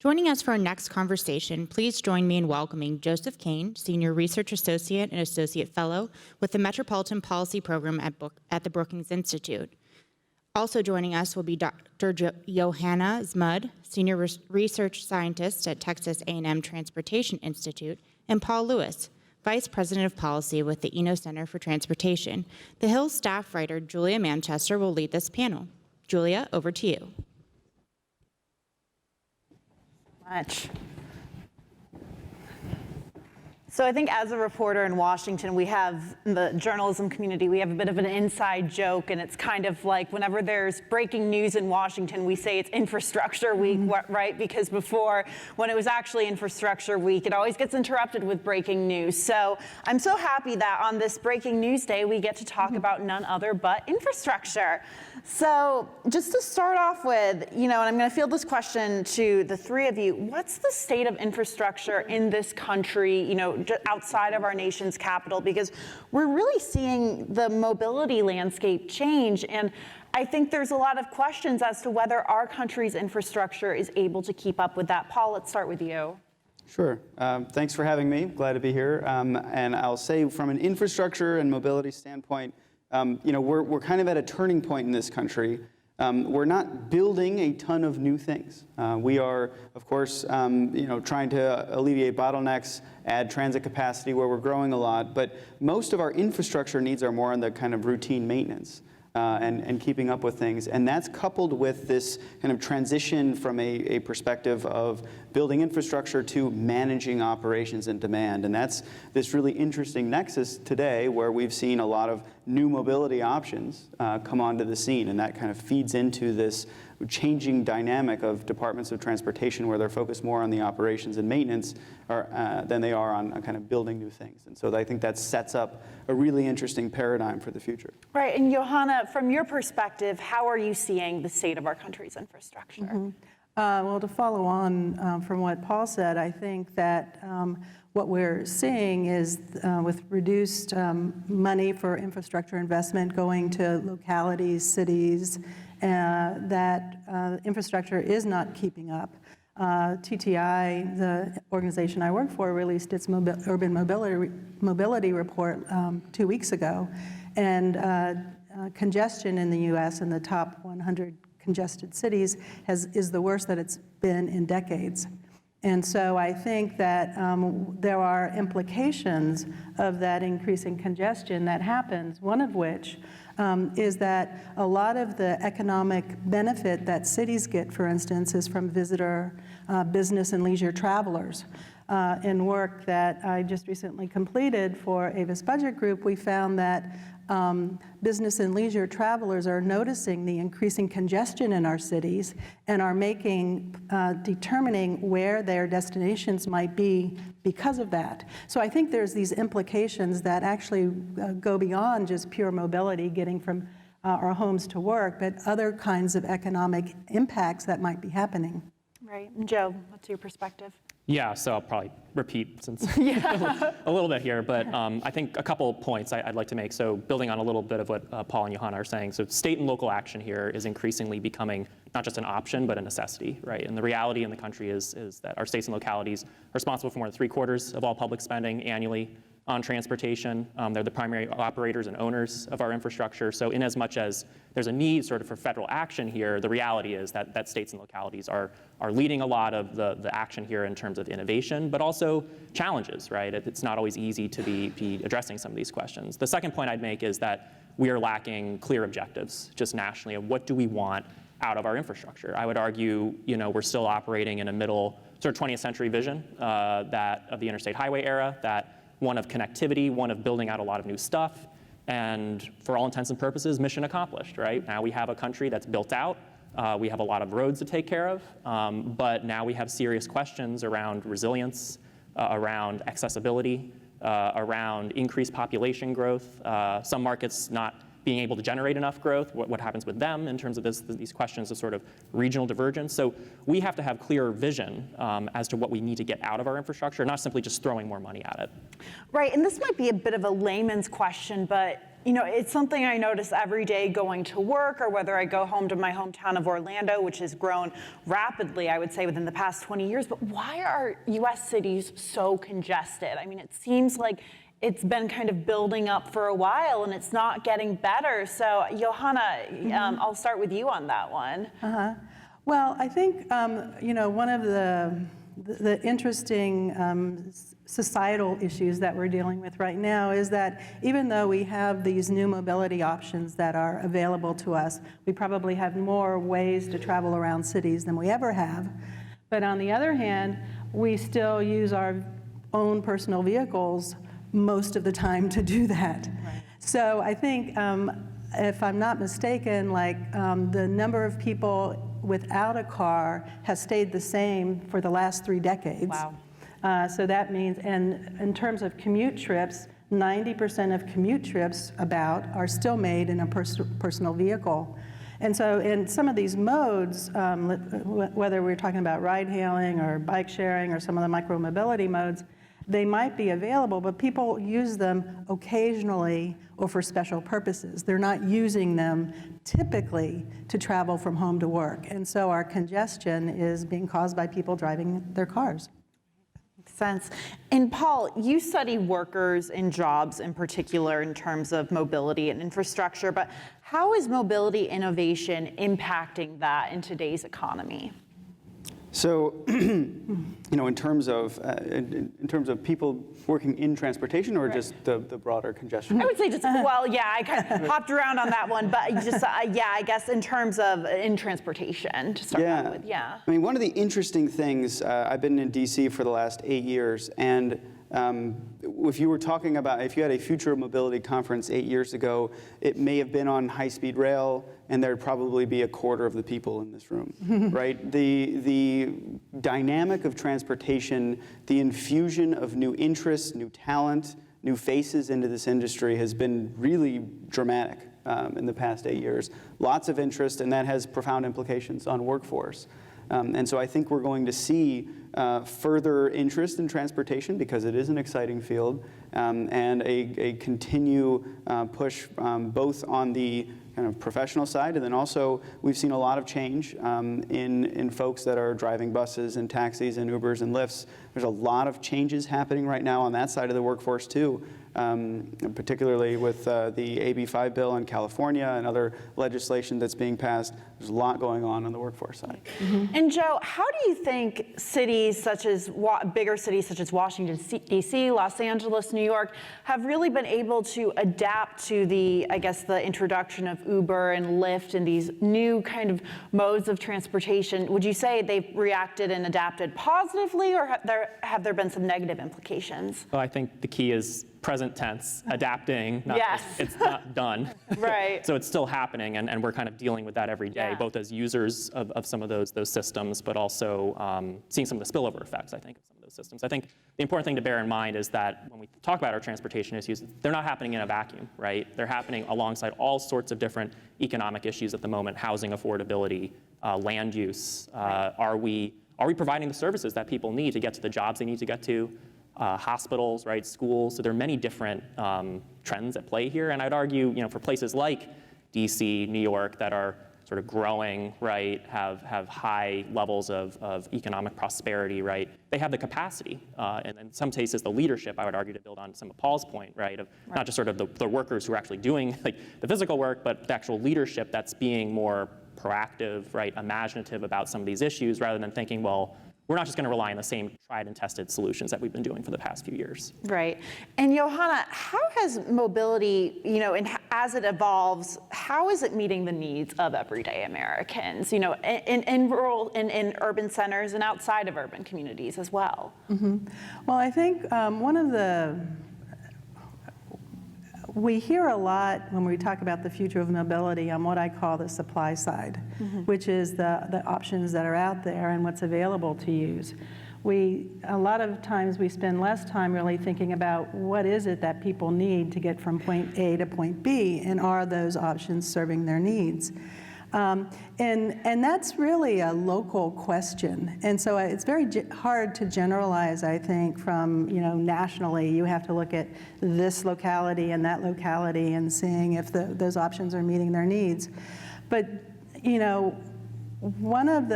Joining us for our next conversation, please join me in welcoming Joseph Kane, Senior Research Associate and Associate Fellow with the Metropolitan Policy Program at the Brookings Institute. Also joining us will be Dr. Johanna Zmud, Senior Research Scientist at Texas A&M Transportation Institute, and Paul Lewis, Vice President of Policy with the Eno Center for Transportation. The Hill staff writer, Julia Manchester, will lead this panel. Julia, over to you. Much. So I think as a reporter in Washington, we have, in the journalism community, we have a bit of an inside joke, and it's kind of like whenever there's breaking news in Washington, we say it's infrastructure week, right? Because before, when it was actually infrastructure week, it always gets interrupted with breaking news. So I'm so happy that on this breaking news day, we get to talk about none other but infrastructure. So just to start off with, and I'm going to field this question to the three of you, what's the state of infrastructure in this country, outside of our nation's capital? Because we're really seeing the mobility landscape change, and I think there's a lot of questions as to whether our country's infrastructure is able to keep up with that. Paul, let's start with you. Sure. Thanks for having me. Glad to be here. And I'll say from an infrastructure and mobility standpoint, we're kind of at a turning point in this country. We're not building a ton of new things. We are, of course, trying to alleviate bottlenecks, add transit capacity where we're growing a lot, but most of our infrastructure needs are more on the kind of routine maintenance and keeping up with things. And that's coupled with this kind of transition from a perspective of building infrastructure to managing operations and demand. And that's this really interesting nexus today where we've seen a lot of new mobility options come onto the scene, and that kind of feeds into this changing dynamic of departments of transportation where they're focused more on the operations and maintenance than they are on kind of building new things. And so I think that sets up a really interesting paradigm for the future. Right, and Johanna, from your perspective, how are you seeing the state of our country's infrastructure? Mm-hmm. Well, to follow on from what Paul said, I think that what we're seeing is with reduced money for infrastructure investment going to localities, cities, that infrastructure is not keeping up. TTI, the organization I work for, released its urban mobility report 2 weeks ago, and congestion in the U.S. in the top 100 congested cities is the worst that it's been in decades. And so I think that there are implications of that increasing congestion that happens, one of which is that a lot of the economic benefit that cities get, for instance, is from visitor, business and leisure travelers. In work that I just recently completed for Avis Budget Group, we found that business and leisure travelers are noticing the increasing congestion in our cities and are determining where their destinations might be because of that. So I think there's these implications that actually go beyond just pure mobility, getting from our homes to work, but other kinds of economic impacts that might be happening. Right. And Joe, what's your perspective? Yeah, so I'll probably repeat since a little bit here, but I think a couple points I'd like to make. So building on a little bit of what Paul and Johanna are saying, so state and local action here is increasingly becoming not just an option, but a necessity, right? And the reality in the country is that our states and localities are responsible for more than 3/4 of all public spending annually on transportation. They're the primary operators and owners of our infrastructure. So in as much as there's a need sort of for federal action here, the reality is that states and localities are leading a lot of the action here in terms of innovation, but also challenges, right? It's not always easy to be addressing some of these questions. The second point I'd make is that we are lacking clear objectives just nationally of what do we want out of our infrastructure. I would argue, we're still operating in a middle sort of 20th century vision that of the interstate highway era, that one of connectivity, one of building out a lot of new stuff, and for all intents and purposes, mission accomplished, right? Now we have a country that's built out, we have a lot of roads to take care of, but now we have serious questions around resilience, around accessibility, around increased population growth, some markets not being able to generate enough growth, what happens with them in terms of these questions of sort of regional divergence. So we have to have clear vision as to what we need to get out of our infrastructure, not simply just throwing more money at it. Right, and this might be a bit of a layman's question, but it's something I notice every day going to work, or whether I go home to my hometown of Orlando, which has grown rapidly, I would say, within the past 20 years. But why are US cities so congested? I mean, it seems like it's been kind of building up for a while and it's not getting better. So Johanna, I'll start with you on that one. Well, I think, one of the interesting societal issues that we're dealing with right now is that even though we have these new mobility options that are available to us, we probably have more ways to travel around cities than we ever have. But on the other hand, we still use our own personal vehicles most of the time to do that. Right. So I think, if I'm not mistaken, the number of people without a car has stayed the same for the last 3 decades. Wow. So that means, and in terms of commute trips, 90% of commute trips are still made in a personal vehicle. And so in some of these modes, whether we're talking about ride hailing or bike sharing or some of the micromobility modes, they might be available, but people use them occasionally or for special purposes. They're not using them typically to travel from home to work. And so our congestion is being caused by people driving their cars. Makes sense. And Paul, you study workers and jobs in particular in terms of mobility and infrastructure, but how is mobility innovation impacting that in today's economy? So, in terms of people working in transportation, or just the broader congestion? I would say I kind of hopped around on that one, but just, I guess in terms of in transportation to start out with, I mean, one of the interesting things, I've been in DC for the last 8 years, and if you had a future mobility conference 8 years ago, it may have been on high-speed rail, and there'd probably be a quarter of the people in this room, right? The dynamic of transportation, the infusion of new interests, new talent, new faces into this industry has been really dramatic in the past 8 years. Lots of interest, and that has profound implications on workforce. And so I think we're going to see further interest in transportation because it is an exciting field, and a continue push both on the kind of professional side, and then also we've seen a lot of change in folks that are driving buses and taxis and Ubers and Lyfts. There's a lot of changes happening right now on that side of the workforce too. Particularly with the AB 5 bill in California and other legislation that's being passed. There's a lot going on the workforce side. And Joe, how do you think cities such as, bigger cities such as Washington, D.C., Los Angeles, New York, have really been able to adapt to the introduction of Uber and Lyft and these new kind of modes of transportation? Would you say they've reacted and adapted positively, or have there been some negative implications? Well, I think the key is present tense, adapting, it's not done. Right. So it's still happening, and we're kind of dealing with that every day, both as users of some of those systems, but also seeing some of the spillover effects, I think, of some of those systems. I think the important thing to bear in mind is that when we talk about our transportation issues, they're not happening in a vacuum, right? They're happening alongside all sorts of different economic issues at the moment: housing affordability, land use. Are we providing the services that people need to get to the jobs they need to get to? Hospitals, right, schools. So there are many different trends at play here. And I'd argue, for places like DC, New York, that are sort of growing, right, have high levels of economic prosperity, right, they have the capacity, and in some cases the leadership, I would argue, to build on some of Paul's point, right, of not just sort of the workers who are actually doing the physical work, but the actual leadership that's being more proactive, right, imaginative about some of these issues, rather than thinking, well, we're not just going to rely on the same tried and tested solutions that we've been doing for the past few years. Right. And Johanna, how has mobility, and as it evolves, how is it meeting the needs of everyday Americans, in rural, in urban centers and outside of urban communities as well? Well, I think one of we hear a lot when we talk about the future of mobility on what I call the supply side, which is the options that are out there and what's available to use. A lot of times we spend less time really thinking about what is it that people need to get from point A to point B, and are those options serving their needs? And that's really a local question. And so it's very hard to generalize, I think, from, nationally. You have to look at this locality and that locality and seeing if those options are meeting their needs. But, one of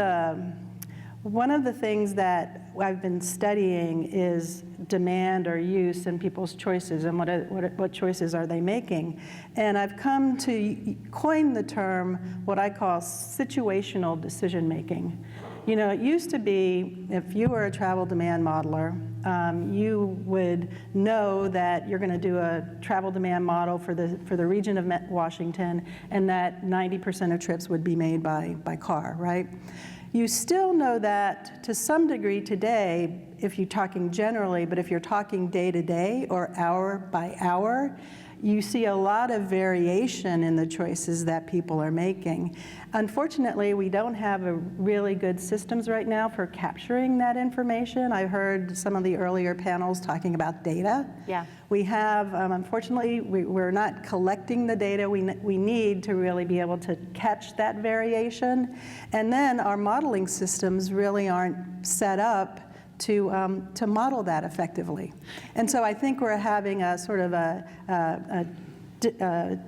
the things that I've been studying is demand or use and people's choices and what choices are they making. And I've come to coin the term what I call situational decision making. It used to be if you were a travel demand modeler, you would know that you're going to do a travel demand model for the region of Washington, and that 90% of trips would be made by car, right? You still know that to some degree today, if you're talking generally, but if you're talking day to day or hour by hour, you see a lot of variation in the choices that people are making. Unfortunately, we don't have a really good systems right now for capturing that information. I heard some of the earlier panels talking about data. Yeah. We have, unfortunately, we're not collecting the data we need to really be able to catch that variation. And then our modeling systems really aren't set up to model that effectively. And so I think we're having a sort of a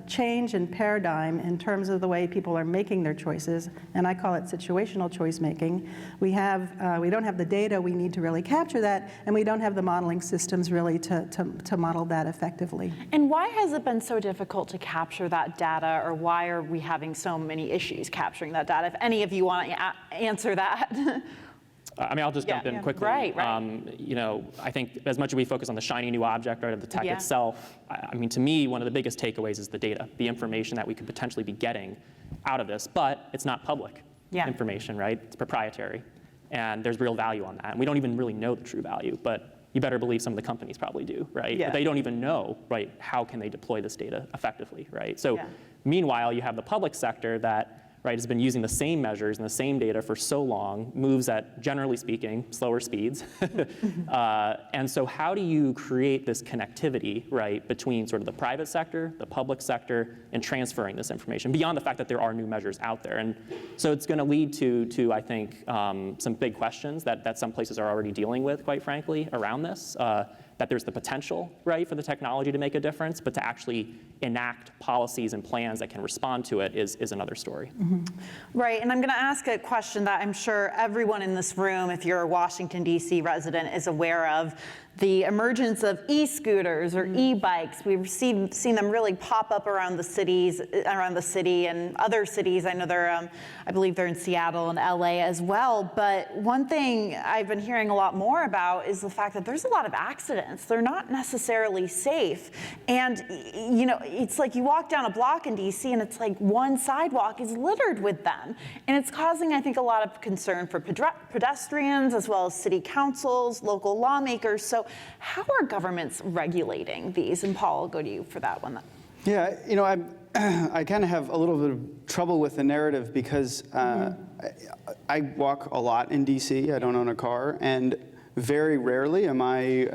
change in paradigm in terms of the way people are making their choices, and I call it situational choice making. We don't have the data we need to really capture that, and we don't have the modeling systems really to model that effectively. And why has it been so difficult to capture that data, or why are we having so many issues capturing that data? If any of you want to answer that. I'll just jump in quickly. Right. I think as much as we focus on the shiny new object, right, of the tech itself, to me, one of the biggest takeaways is the data, the information that we could potentially be getting out of this, but it's not public information, right? It's proprietary, and there's real value on that. And we don't even really know the true value, but you better believe some of the companies probably do, right? Yeah. But they don't even know, right, how can they deploy this data effectively, right? So meanwhile, you have the public sector that has been using the same measures and the same data for so long, moves at, generally speaking, slower speeds. And so how do you create this connectivity, right, between sort of the private sector, the public sector, and transferring this information, beyond the fact that there are new measures out there? And so it's going to lead to I think, some big questions that some places are already dealing with, quite frankly, around this. That there's the potential, right, for the technology to make a difference, but to actually enact policies and plans that can respond to it is another story. Mm-hmm. Right, and I'm going to ask a question that I'm sure everyone in this room, if you're a Washington, D.C. resident, is aware of. The emergence of e-scooters or e-bikes. We've seen them really pop up around the city and other cities. I know I believe they're in Seattle and LA as well. But one thing I've been hearing a lot more about is the fact that there's a lot of accidents. They're not necessarily safe. And, it's like you walk down a block in DC and it's like one sidewalk is littered with them. And it's causing, I think, a lot of concern for pedestrians as well as city councils, local lawmakers. So how are governments regulating these? And Paul, I'll go to you for that one. Yeah, I kind of have a little bit of trouble with the narrative because I walk a lot in DC. I don't own a car, and very rarely am I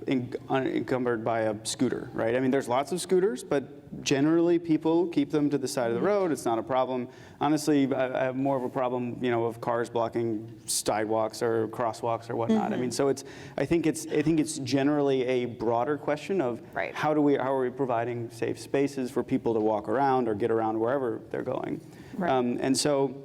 encumbered by a scooter, right? I mean, there's lots of scooters, but generally people keep them to the side of the road. It's not a problem. Honestly, I have more of a problem, of cars blocking sidewalks or crosswalks or whatnot. I mean, so I think it's generally a broader question of how are we providing safe spaces for people to walk around or get around wherever they're going. Right. And so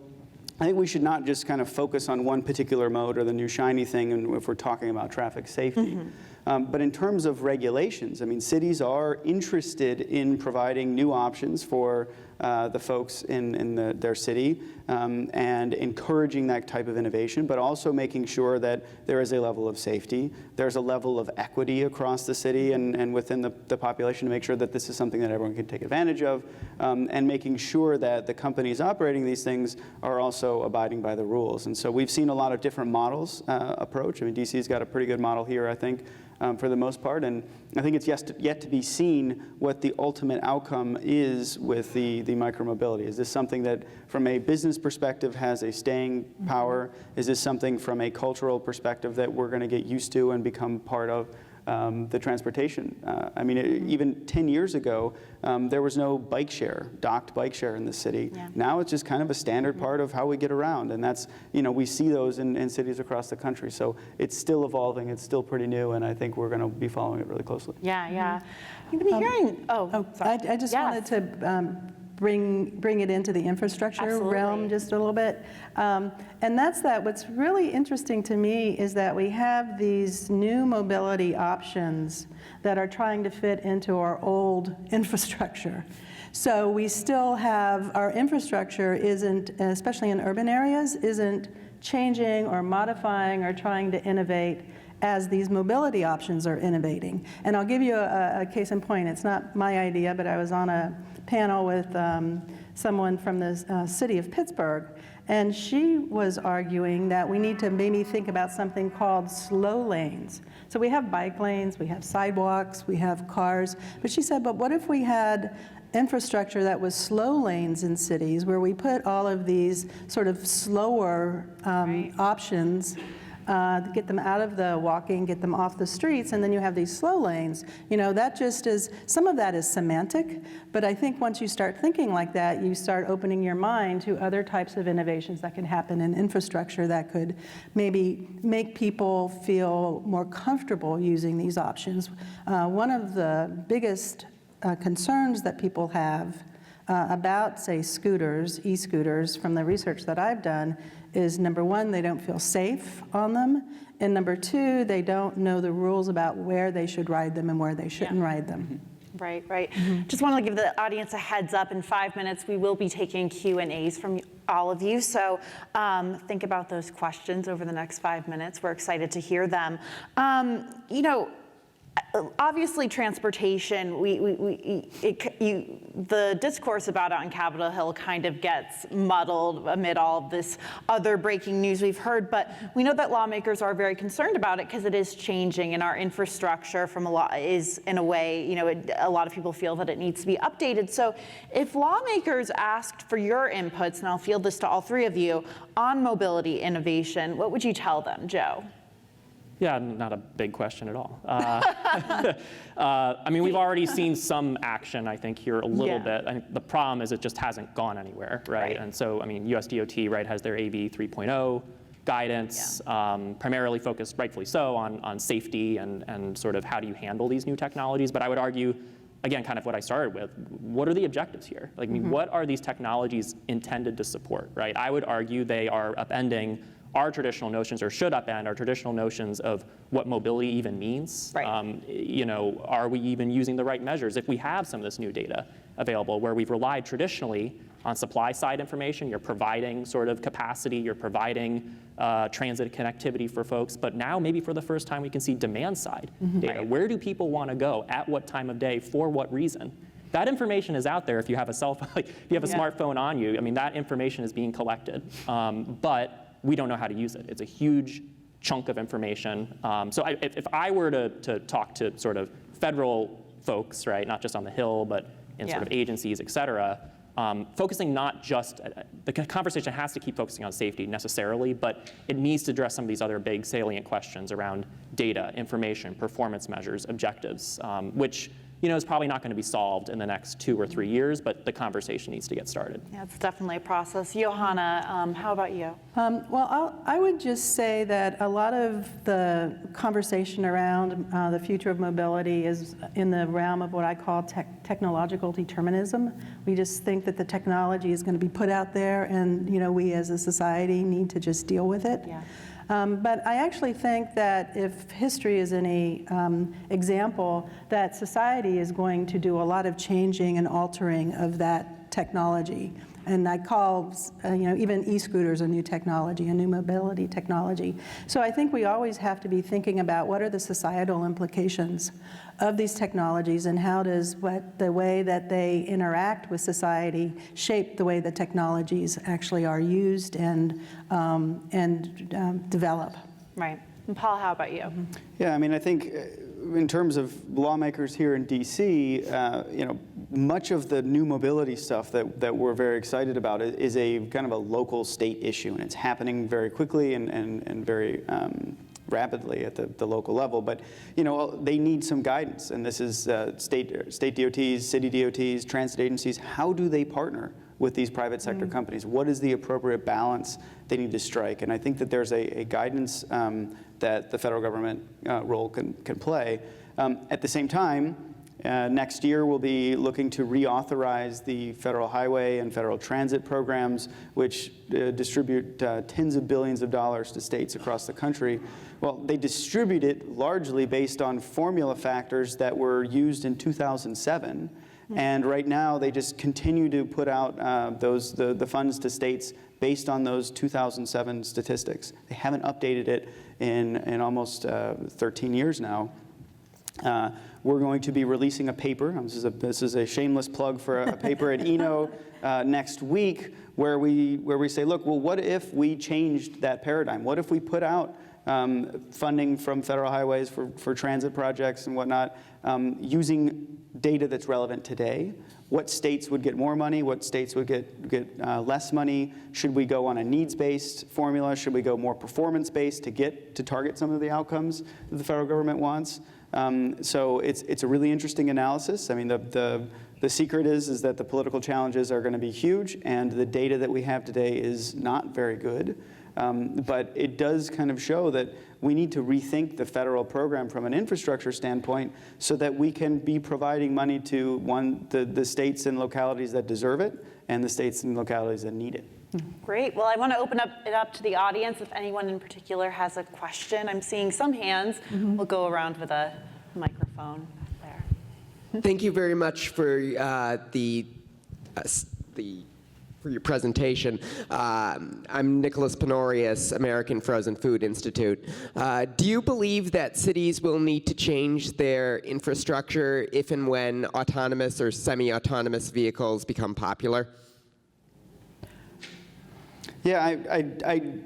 I think we should not just kind of focus on one particular mode or the new shiny thing if we're talking about traffic safety. But in terms of regulations, I mean, cities are interested in providing new options for the folks in their city and encouraging that type of innovation, but also making sure that there is a level of safety, there's a level of equity across the city and within the population to make sure that this is something that everyone can take advantage of, and making sure that the companies operating these things are also abiding by the rules. And so we've seen a lot of different models approach. I mean, DC's got a pretty good model here, I think, for the most part, and I think it's yet to be seen what the ultimate outcome is with the micromobility. Is this something that, from a business perspective, has a staying power? Is this something from a cultural perspective that we're going to get used to and become part of? the transportation. I mean, even 10 years ago, there was no bike share, docked bike share in the city. Yeah. Now it's just kind of a standard part of how we get around, and that's, we see those in cities across the country. So it's still evolving, it's still pretty new, and I think we're going to be following it really closely. Yeah, yeah. You've been hearing, sorry. I just Yes. wanted to bring it into the infrastructure Absolutely. realm just a little bit. And that's that what's really interesting to me is that we have these new mobility options that are trying to fit into our old infrastructure. So we still have, our infrastructure isn't, especially in urban areas, isn't changing or modifying or trying to innovate as these mobility options are innovating. And I'll give you a case in point. It's not my idea, but I was on a panel with someone from the city of Pittsburgh, and she was arguing that we need to maybe think about something called slow lanes. So we have bike lanes, we have sidewalks, we have cars, but she said, but what if we had infrastructure that was slow lanes in cities where we put all of these sort of slower options, get them out of the walking, get them off the streets, and then you have these slow lanes. That just is, some of that is semantic, but I think once you start thinking like that, you start opening your mind to other types of innovations that can happen in infrastructure that could maybe make people feel more comfortable using these options. One of the biggest concerns that people have about, say, scooters, e-scooters, from the research that I've done, is number one, they don't feel safe on them, and number two, they don't know the rules about where they should ride them and where they shouldn't ride them. Right, right. Just want to give the audience a heads up. In 5 minutes, we will be taking Q&As from all of you. So think about those questions over the next 5 minutes. We're excited to hear them. Obviously, transportation, the discourse about it on Capitol Hill kind of gets muddled amid all of this other breaking news we've heard, but we know that lawmakers are very concerned about it because it is changing, and our infrastructure is, in a way, a lot of people feel that it needs to be updated. So if lawmakers asked for your inputs, and I'll field this to all three of you, on mobility innovation, what would you tell them, Joe? Yeah, not a big question at all. I mean, we've already seen some action, I think, here a little bit. I think the problem is it just hasn't gone anywhere, right? And so, I mean, USDOT, right, has their AB 3.0 guidance, primarily focused, rightfully so, on safety and sort of how do you handle these new technologies. But I would argue, again, kind of what I started with, what are the objectives here? Like, I mean, what are these technologies intended to support, right? I would argue they are upending our traditional notions, or should upend our traditional notions of what mobility even means. Right. Are we even using the right measures? If we have some of this new data available, where we've relied traditionally on supply side information, you're providing sort of capacity, you're providing transit connectivity for folks, but now maybe for the first time we can see demand side data. Right. Where do people want to go, at what time of day, for what reason? That information is out there if you have a cell phone, if you have a smartphone on you. I mean, that information is being collected, but we don't know how to use it. It's a huge chunk of information. So if I were to talk to sort of federal folks, right, not just on the Hill, but in sort of agencies, et cetera, focusing not just, the conversation has to keep focusing on safety necessarily, but it needs to address some of these other big salient questions around data, information, performance measures, objectives, which is probably not going to be solved in the next 2 or 3 years, but the conversation needs to get started. Yeah, it's definitely a process. Johanna, how about you? Well, I would just say that a lot of the conversation around the future of mobility is in the realm of what I call technological determinism. We just think that the technology is going to be put out there, and we as a society need to just deal with it. Yeah. But I actually think that if history is any example, that society is going to do a lot of changing and altering of that technology. And I call, even e-scooters a new technology, a new mobility technology. So I think we always have to be thinking about what are the societal implications of these technologies, and how does the way that they interact with society shape the way the technologies actually are used and develop. Right. And Paul, how about you? Yeah, I mean, I think in terms of lawmakers here in DC, much of the new mobility stuff that we're very excited about is a kind of a local state issue, and it's happening very quickly and very rapidly at the local level. But they need some guidance, and this is state DOTs, city DOTs, transit agencies. How do they partner with these private sector companies? What is the appropriate balance they need to strike? And I think that there's a guidance that the federal government role can play. At the same time, next year, we'll be looking to reauthorize the federal highway and federal transit programs, which distribute tens of billions of dollars to states across the country. Well, they distribute it largely based on formula factors that were used in 2007. And right now, they just continue to put out the funds to states based on those 2007 statistics. They haven't updated it in almost 13 years now. We're going to be releasing a paper. This is a shameless plug for a paper at Eno next week, where we say, look, well, what if we changed that paradigm? What if we put out funding from federal highways for transit projects and whatnot, using data that's relevant today? What states would get more money? What states would get less money? Should we go on a needs-based formula? Should we go more performance-based to target some of the outcomes that the federal government wants? So it's a really interesting analysis. I mean, the secret is that the political challenges are going to be huge, and the data that we have today is not very good. But it does kind of show that we need to rethink the federal program from an infrastructure standpoint so that we can be providing money to the states and localities that deserve it, and the states and localities that need it. Great. Well, I want to open it up to the audience. If anyone in particular has a question, I'm seeing some hands. We'll go around with a microphone there. Thank you very much for for your presentation. I'm Nicholas Penorius, American Frozen Food Institute. Do you believe that cities will need to change their infrastructure if and when autonomous or semi-autonomous vehicles become popular? Yeah,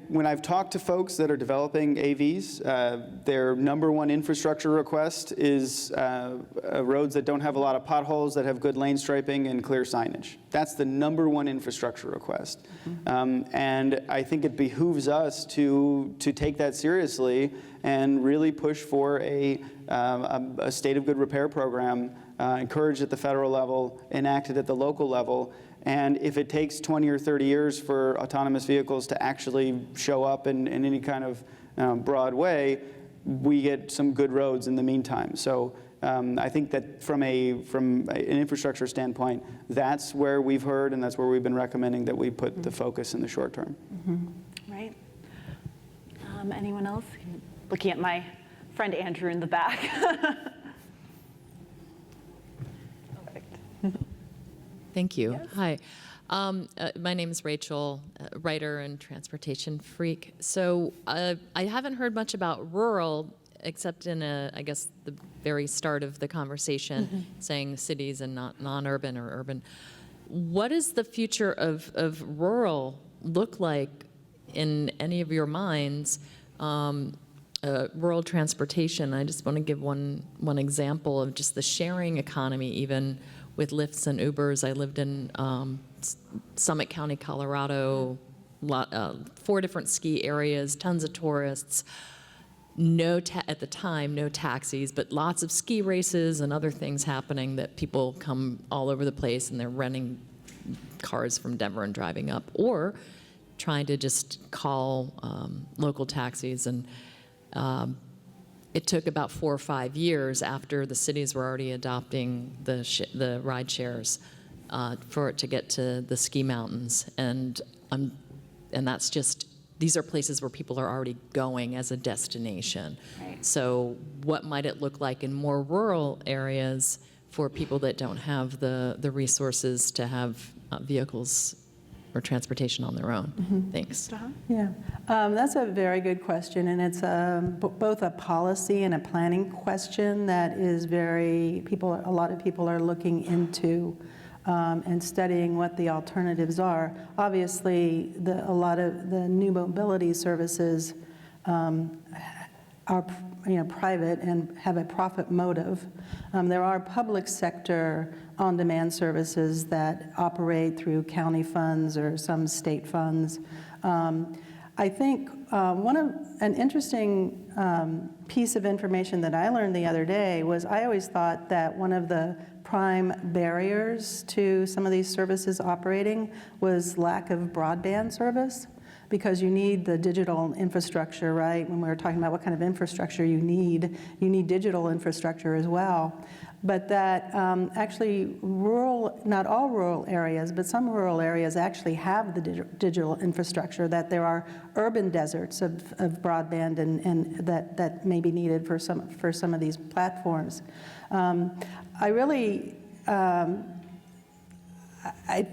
when I've talked to folks that are developing AVs, their number one infrastructure request is roads that don't have a lot of potholes, that have good lane striping and clear signage. That's the number one infrastructure request. And I think it behooves us to take that seriously and really push for a state of good repair program, encouraged at the federal level, enacted at the local level. And if it takes 20 or 30 years for autonomous vehicles to actually show up in any kind of broad way, we get some good roads in the meantime. So I think that from an infrastructure standpoint, that's where we've heard and that's where we've been recommending that we put the focus in the short term. Right. Anyone else? Looking at my friend Andrew in the back. Thank you. Yes. Hi. My name is Rachel, writer and transportation freak. So I haven't heard much about rural, except in, I guess, the very start of the conversation, saying cities and not non-urban or urban. What does the future of rural look like in any of your minds? Rural transportation, I just want to give one example of just the sharing economy, even with Lyfts and Ubers. I lived in Summit County, Colorado, 4 different ski areas, tons of tourists. At the time, no taxis, but lots of ski races and other things happening that people come all over the place and they're renting cars from Denver and driving up, or trying to just call local taxis. And it took about 4 or 5 years after the cities were already adopting the ride shares for it to get to the ski mountains. And that's just, these are places where people are already going as a destination. Right. So what might it look like in more rural areas for people that don't have the resources to have vehicles or transportation on their own? Thanks. Yeah, that's a very good question, and it's both a policy and a planning question that is a lot of people are looking into and studying what the alternatives are. Obviously, a lot of the new mobility services are private and have a profit motive. There are public sector on-demand services that operate through county funds or some state funds. I think an interesting piece of information that I learned the other day was I always thought that one of the prime barriers to some of these services operating was lack of broadband service, because you need the digital infrastructure, right? When we were talking about what kind of infrastructure you need digital infrastructure as well. But that actually not all rural areas, but some rural areas actually have the digital infrastructure, that there are urban deserts of broadband and that may be needed for some of these platforms. I really, I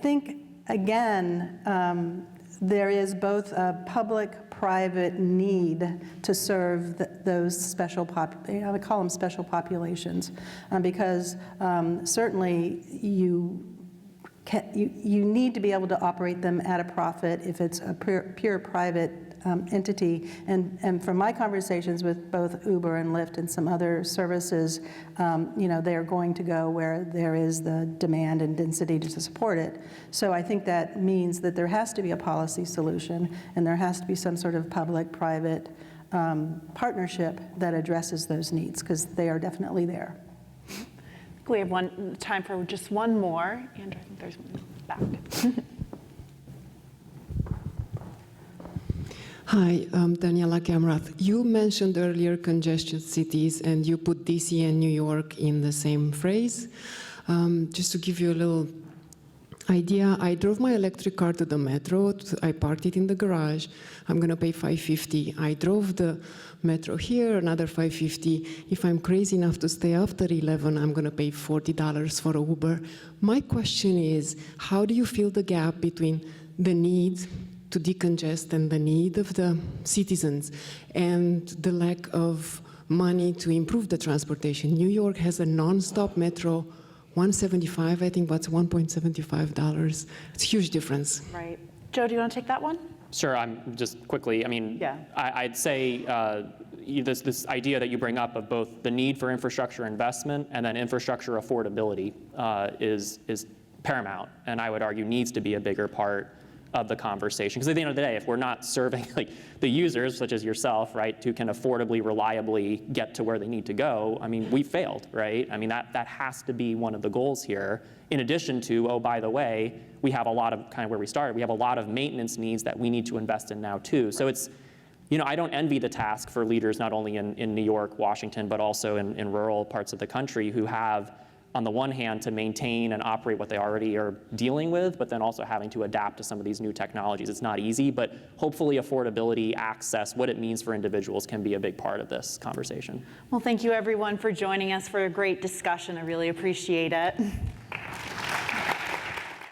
think, again, there is both a public-private need to serve those special I would call them special populations, because certainly you need to be able to operate them at a profit if it's a pure private entity. And from my conversations with both Uber and Lyft and some other services, they are going to go where there is the demand and density to support it. So I think that means that there has to be a policy solution, and there has to be some sort of public-private partnership that addresses those needs, because they are definitely there. We have time for just one more. Andrew, I think there's one back. Hi, I'm Daniela Kamrath. You mentioned earlier congested cities, and you put DC and New York in the same phrase. Just to give you a little idea, I drove my electric car to the metro. I parked it in the garage. I'm going to pay $5.50. I drove the metro here, another $5.50. If I'm crazy enough to stay after 11, I'm going to pay $40 for an Uber. My question is, how do you fill the gap between the needs to decongest and the need of the citizens and the lack of money to improve the transportation? New York has a non-stop metro, $1.75, I think that's $1.75. It's a huge difference. Right. Joe, do you want to take that one? Sure, I'm just quickly, Yeah. I'd say this idea that you bring up of both the need for infrastructure investment and then infrastructure affordability is paramount, and I would argue needs to be a bigger part of the conversation. Because at the end of the day, if we're not serving the users, such as yourself, right, who can affordably, reliably get to where they need to go, I mean, we failed, right? I mean, that has to be one of the goals here. In addition to, oh, by the way, we have a lot of, kind of where we started, we have a lot of maintenance needs that we need to invest in now too. So it's, I don't envy the task for leaders not only in New York, Washington, but also in rural parts of the country who have, on the one hand, to maintain and operate what they already are dealing with, but then also having to adapt to some of these new technologies. It's not easy, but hopefully affordability, access, what it means for individuals can be a big part of this conversation. Well, thank you everyone for joining us for a great discussion. I really appreciate it.